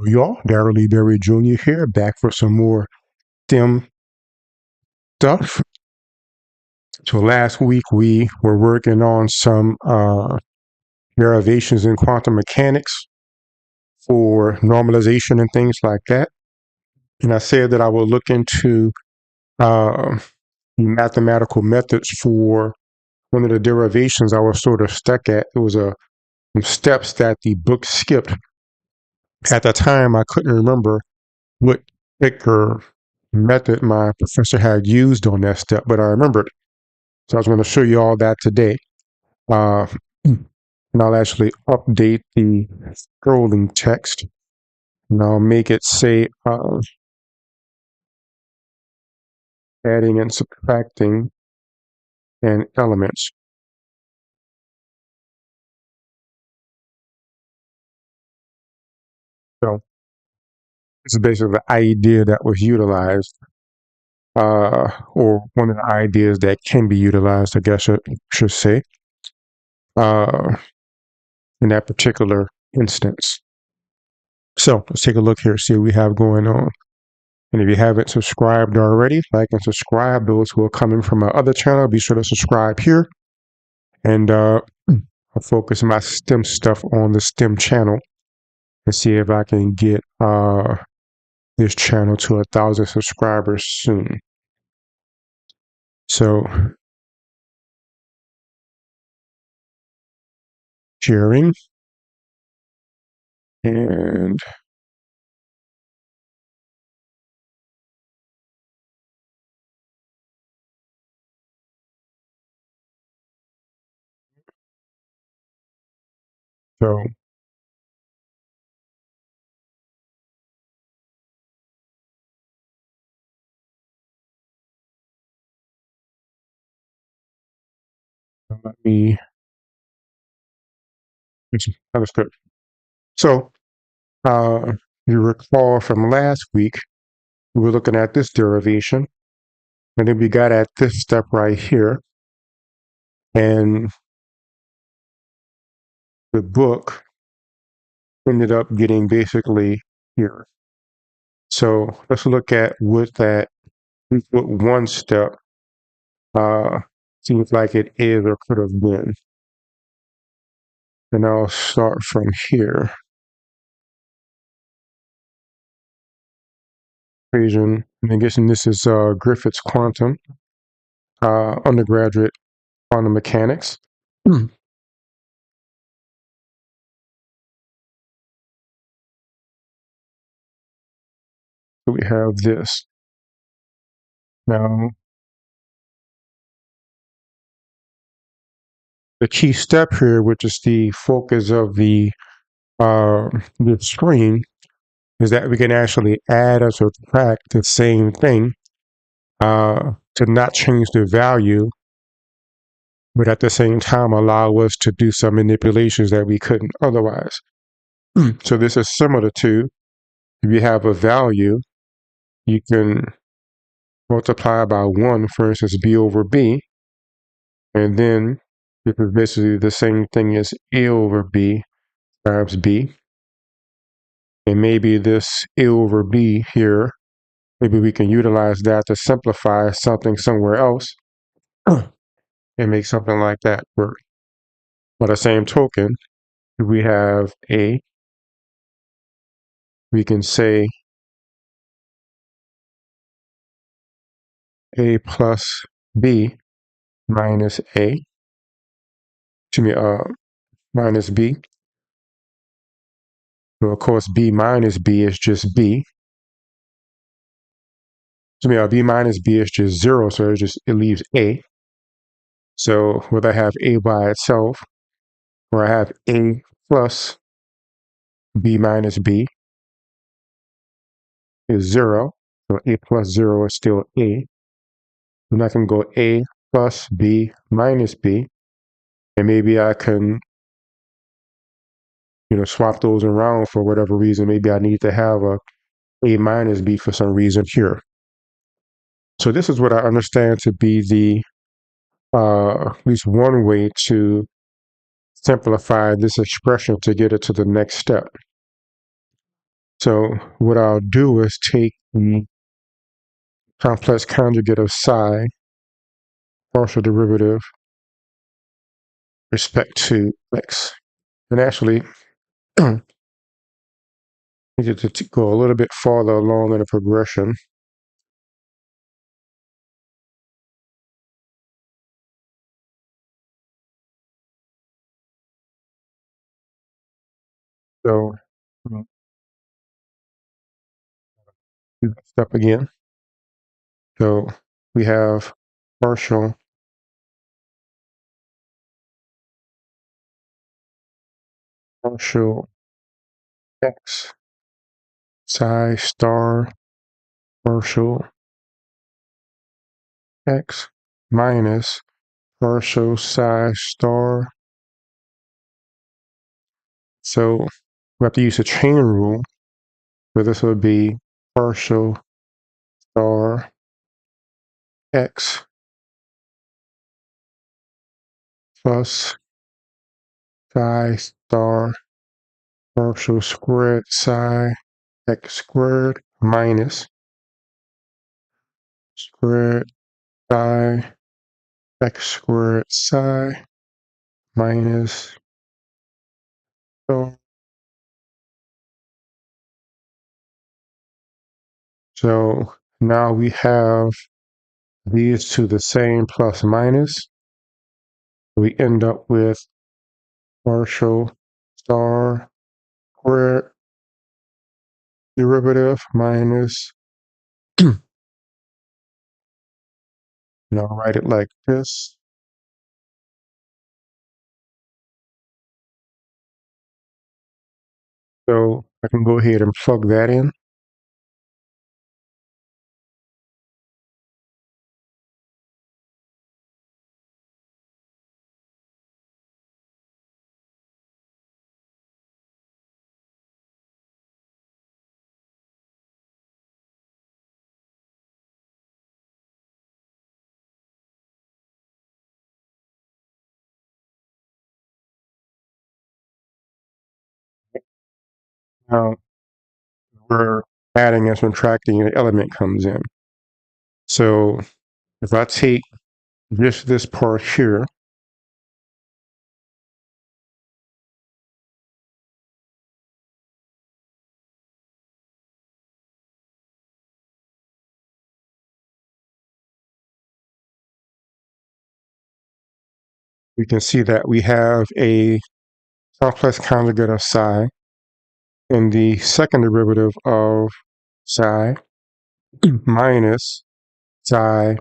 y'all, Darrell Lee Berry Jr. here, back for some more STEM stuff. So last week we were working on some derivations in quantum mechanics for normalization and things like that. And I said that I will look into mathematical methods for one of the derivations I was sort of stuck at. It was some steps that the book skipped. At the time, I couldn't remember what particular method my professor had used on that step, but I remembered. So I was going to show you all that today. And I'll actually update the scrolling text, and I'll make it say adding and subtracting and elements. So this is basically the idea that was utilized, or one of the ideas that can be utilized, I guess I should say, uh, in that particular instance. So let's take a look here, see what we have going on. And if you haven't subscribed already, like and subscribe. Those who are coming from my other channel, be sure to subscribe here. And I'll focus my STEM stuff on the STEM channel and see if I can get this channel to 1,000 subscribers soon. So sharing and so let me understood. So you recall from last week, we were looking at this derivation, and then we got at this step right here. And the book ended up getting basically here. So let's look at what one step seems like it is or could have been. And I'll start from here. Equation, and I'm guessing this is Griffith's quantum, undergraduate quantum mechanics. So we have this. Now, the key step here, which is the focus of the screen, is that we can actually add or subtract the same thing to not change the value, but at the same time allow us to do some manipulations that we couldn't otherwise. So this is similar to, if you have a value, you can multiply by 1, for instance, b over b, and then this is basically the same thing as a over b times b. And maybe this a over b here, maybe we can utilize that to simplify something somewhere else and make something like that work. By the same token, if we have a, we can say a plus b minus a, excuse me, minus b. So of course, b minus b is just b. So b minus b is just 0, so it leaves a. So whether I have a by itself, or I have a plus b minus b is 0. So a plus 0 is still a. And I can go a plus b minus b, and maybe I can, swap those around for whatever reason. Maybe I need to have a minus b for some reason here. So this is what I understand to be the at least one way to simplify this expression to get it to the next step. So what I'll do is take the complex conjugate of psi, partial derivative, respect to x. And actually, I need to go a little bit farther along in the progression. So do that step again. So we have partial x psi star partial x minus partial psi star. So we have to use the chain rule, but this would be partial star x plus psi star partial squared psi x squared minus squared psi x squared psi minus star. So now we have these two the same plus minus. We end up with partial star squared derivative minus, I'll write it like this. So I can go ahead and plug that in. Now we're adding and subtracting, an element comes in. So if I take just this part here, we can see that we have a complex conjugate of psi and the second derivative of psi minus psi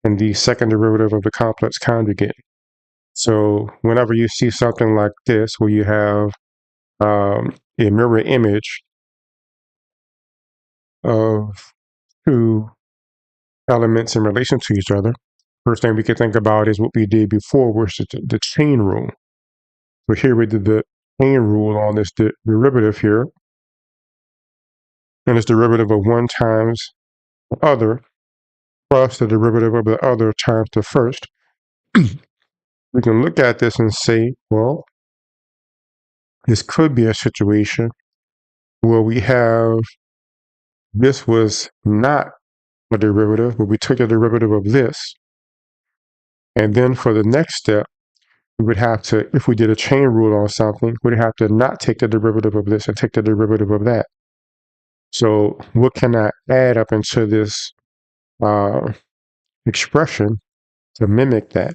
and the second derivative of the complex conjugate. So whenever you see something like this, where you have a mirror image of two elements in relation to each other, first thing we can think about is what we did before, which is the chain rule. So here we did the chain rule on this derivative here, and it's derivative of one times the other plus the derivative of the other times the first. We can look at this and say, well, this could be a situation where we have this was not a derivative, but we took a derivative of this. And then for the next step, we would have to, if we did a chain rule on something, we'd have to not take the derivative of this and take the derivative of that. So what can I add up into this expression to mimic that?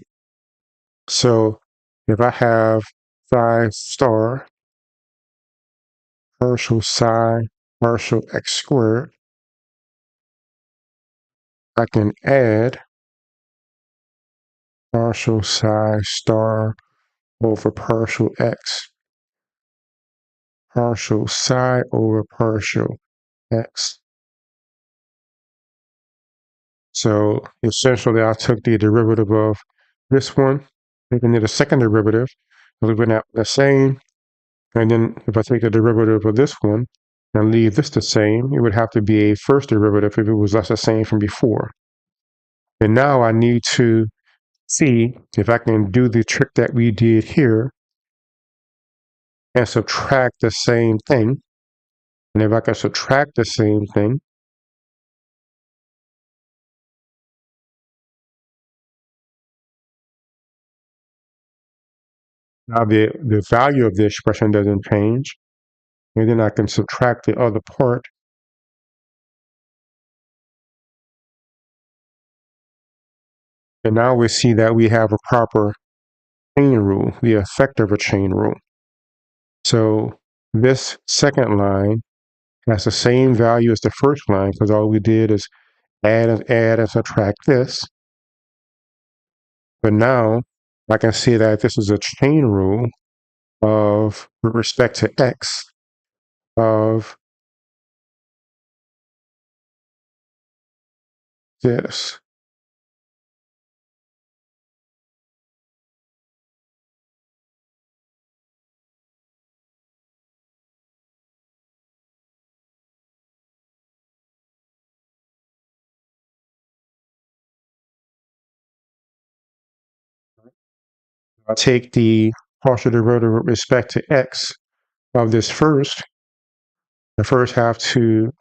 So if I have psi star partial psi partial x squared, I can add partial psi star over partial x, partial psi over partial x. So essentially, I took the derivative of this one, making it a second derivative, leaving out the same. And then if I take the derivative of this one and leave this the same, it would have to be a first derivative if it was less the same from before. And now I need to see if I can do the trick that we did here and subtract the same thing. And if I can subtract the same thing, now the value of the expression doesn't change. And then I can subtract the other part. And now we see that we have a proper chain rule, the effect of a chain rule. So this second line has the same value as the first line because all we did is add and subtract this. But now I can see that this is a chain rule of, with respect to x, of this. I'll take the partial derivative with respect to x of this first. The first have to,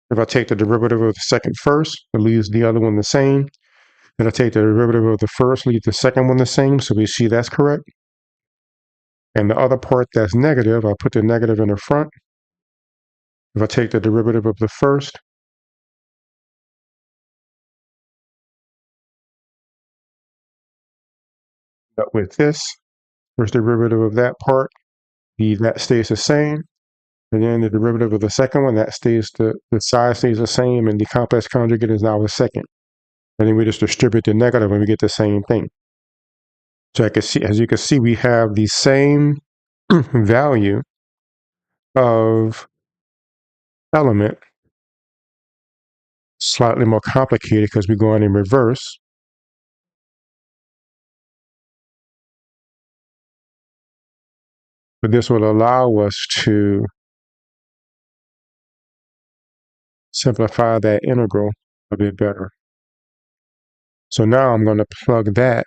if I take the derivative of the second first, it leaves the other one the same. Then I take the derivative of the first, leave the second one the same. So we see that's correct. And the other part that's negative, I'll put the negative in the front. If I take the derivative of the first, but with this, first derivative of that part, that stays the same. And then the derivative of the second one, that stays the size stays the same, and the complex conjugate is now the second. And then we just distribute the negative and we get the same thing. So I can see, as you can see, we have the same value of element, slightly more complicated because we're going in reverse. But this will allow us to simplify that integral a bit better. So now I'm going to plug that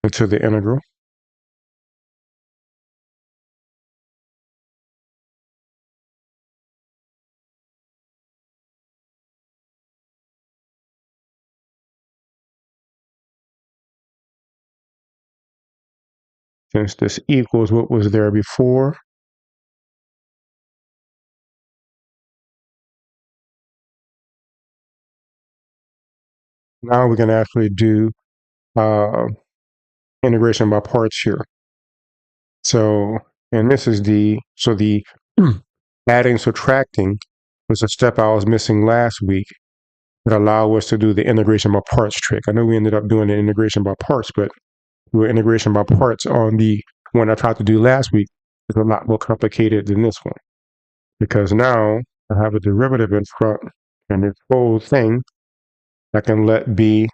into the integral. Since this equals what was there before, now we can actually do integration by parts here. So, and this is the adding, subtracting was a step I was missing last week that allowed us to do the integration by parts trick. I know we ended up doing the integration by parts, but we were integration by parts on the one I tried to do last week is a lot more complicated than this one. Because now I have a derivative in front, and this whole thing I can let be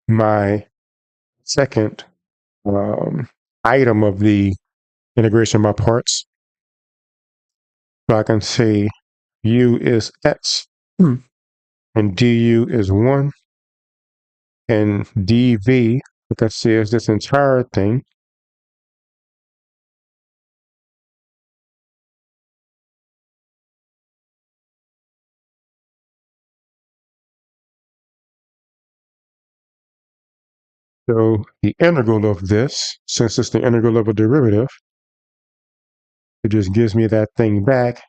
my second item of the integration by parts. So I can say u is x, and du is 1, and dv, like I say, is this entire thing. So the integral of this, since it's the integral of a derivative, it just gives me that thing back.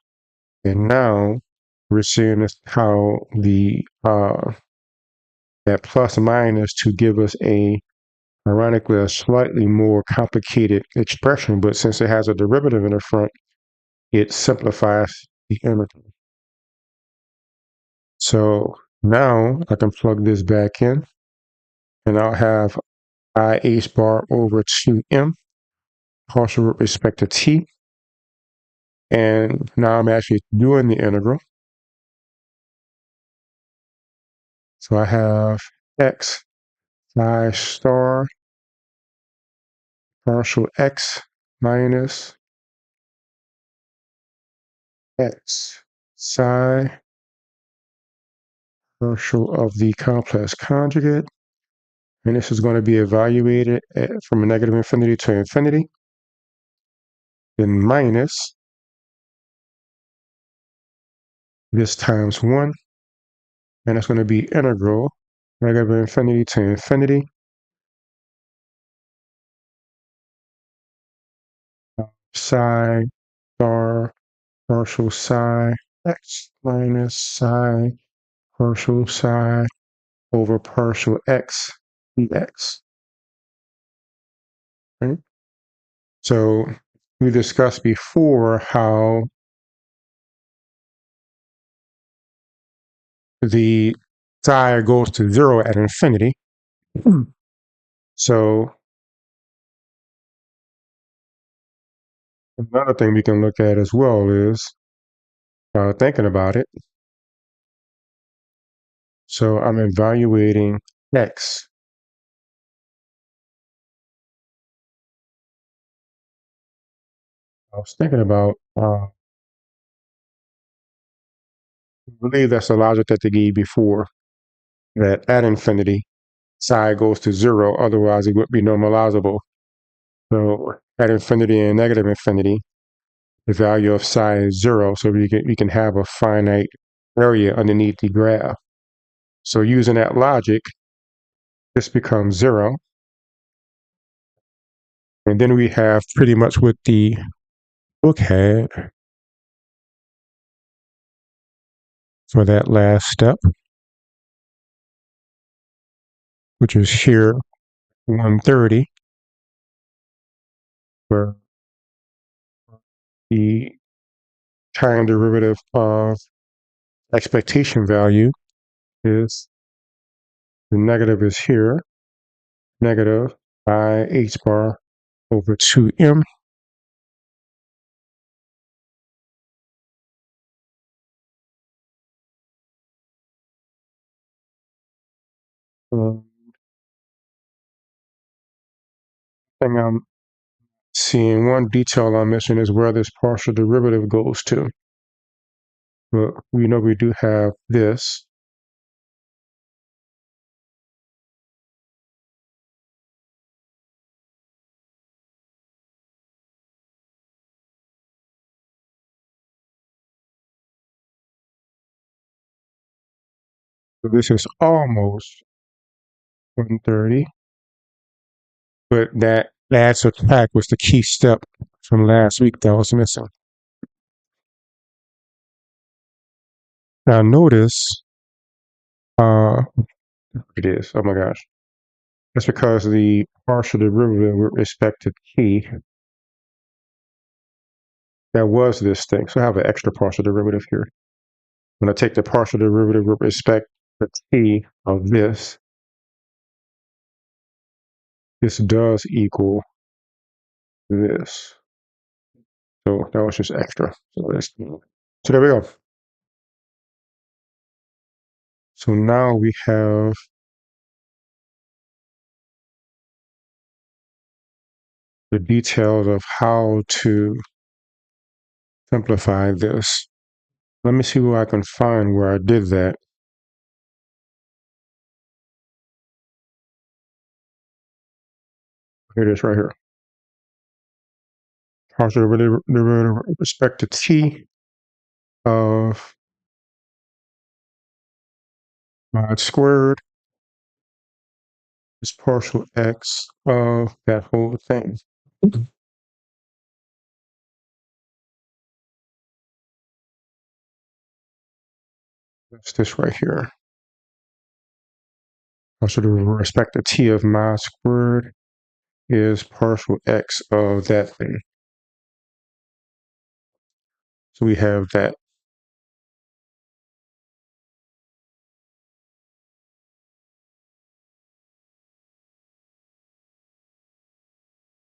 And now we're seeing how the that plus minus to give us ironically, a slightly more complicated expression, but since it has a derivative in the front, it simplifies the integral. So now I can plug this back in, and I'll have I h bar over 2m partial with respect to t. And now I'm actually doing the integral. So I have x psi star partial x minus x psi partial of the complex conjugate. And this is going to be evaluated from a negative infinity to infinity. Then minus this times 1, and it's going to be integral negative infinity to infinity psi star partial psi x minus psi partial psi over partial x dx. Right? So we discussed before how the psi goes to 0 at infinity. So another thing we can look at as well is thinking about it. So I'm evaluating x. I was thinking about, I believe that's the logic that they gave before, that at infinity, psi goes to 0, otherwise it would be normalizable. So at infinity and negative infinity, the value of psi is 0, so we can have a finite area underneath the graph. So using that logic, this becomes 0. And then we have pretty much what the book had for that last step, which is here 130, where the time derivative of expectation value is, the negative is here, negative I h bar over 2m. Thing I'm seeing, one detail I'm missing is where this partial derivative goes to. But we know we do have this. So this is almost 130. But that add subtract was the key step from last week that was missing. Now notice, it is, oh my gosh. That's because the partial derivative with respect to t, that was this thing. So I have an extra partial derivative here. When I take the partial derivative with respect to t of this does equal this. So that was just extra. So there we go. So now we have the details of how to simplify this. Let me see where I can find where I did that. Here it is right here. Partial derivative with respect to t of mod squared is partial x of that whole thing. That's this right here. Partial derivative with respect to t of mod squared is partial x of that thing. So we have that.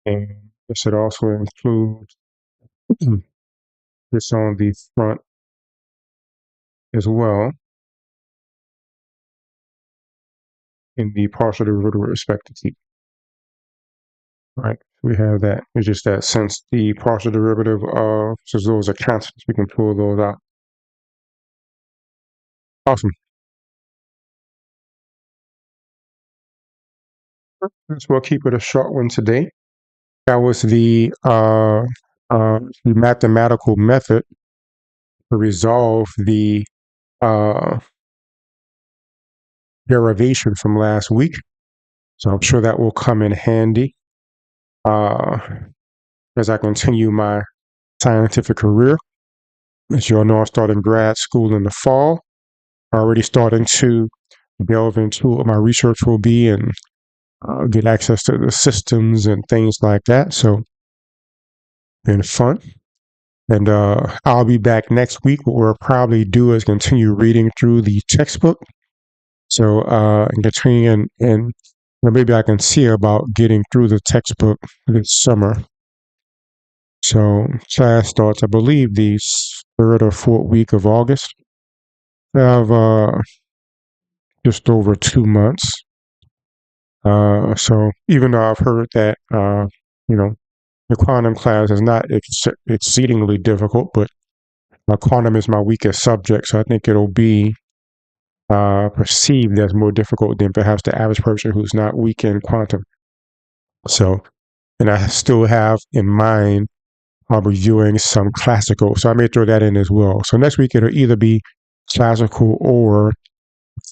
And this should also include this on the front as well in the partial derivative with respect to t. Right, we have that. It's just that since the partial derivative of, since those are constants, we can pull those out. Awesome. So we'll keep it a short one today. That was the mathematical method to resolve the derivation from last week. So I'm sure that will come in handy as I continue my scientific career. As you all know, I'm starting grad school in the fall. Already starting to delve into what my research will be and get access to the systems and things like that. So, been fun. And I'll be back next week. What we'll probably do is continue reading through the textbook. So, and continuing and maybe I can see about getting through the textbook this summer. So, class starts, I believe, the third or fourth week of August. I have just over 2 months. So even though I've heard that, the quantum class is not exceedingly difficult, but quantum is my weakest subject, so I think it'll be perceived as more difficult than perhaps the average person who's not weak in quantum. So, and I still have in mind reviewing some classical, so I may throw that in as well. So next week it'll either be classical or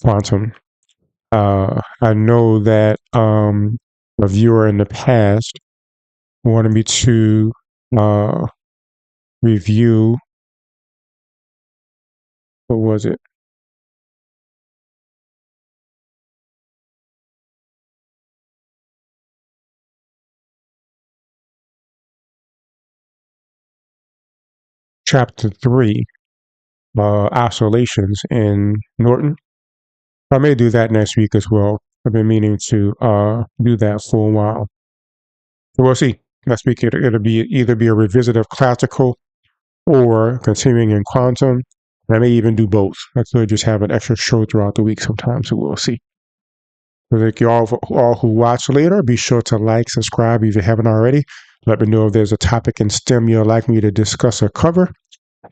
quantum. I know that a viewer in the past wanted me to review, what was it? Chapter 3, oscillations in Norton. I may do that next week as well. I've been meaning to do that for a while. So we'll see. Next week it'll be either be a revisit of classical or continuing in quantum. And I may even do both. I could just have an extra show throughout the week sometimes, so we'll see. So thank you all who watch later. Be sure to like, subscribe if you haven't already. Let me know if there's a topic in STEM you'd like me to discuss or cover.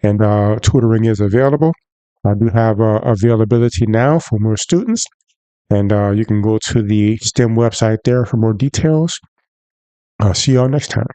And tutoring is available. I do have availability now for more students. And you can go to the STEM website there for more details. I'll see y'all next time.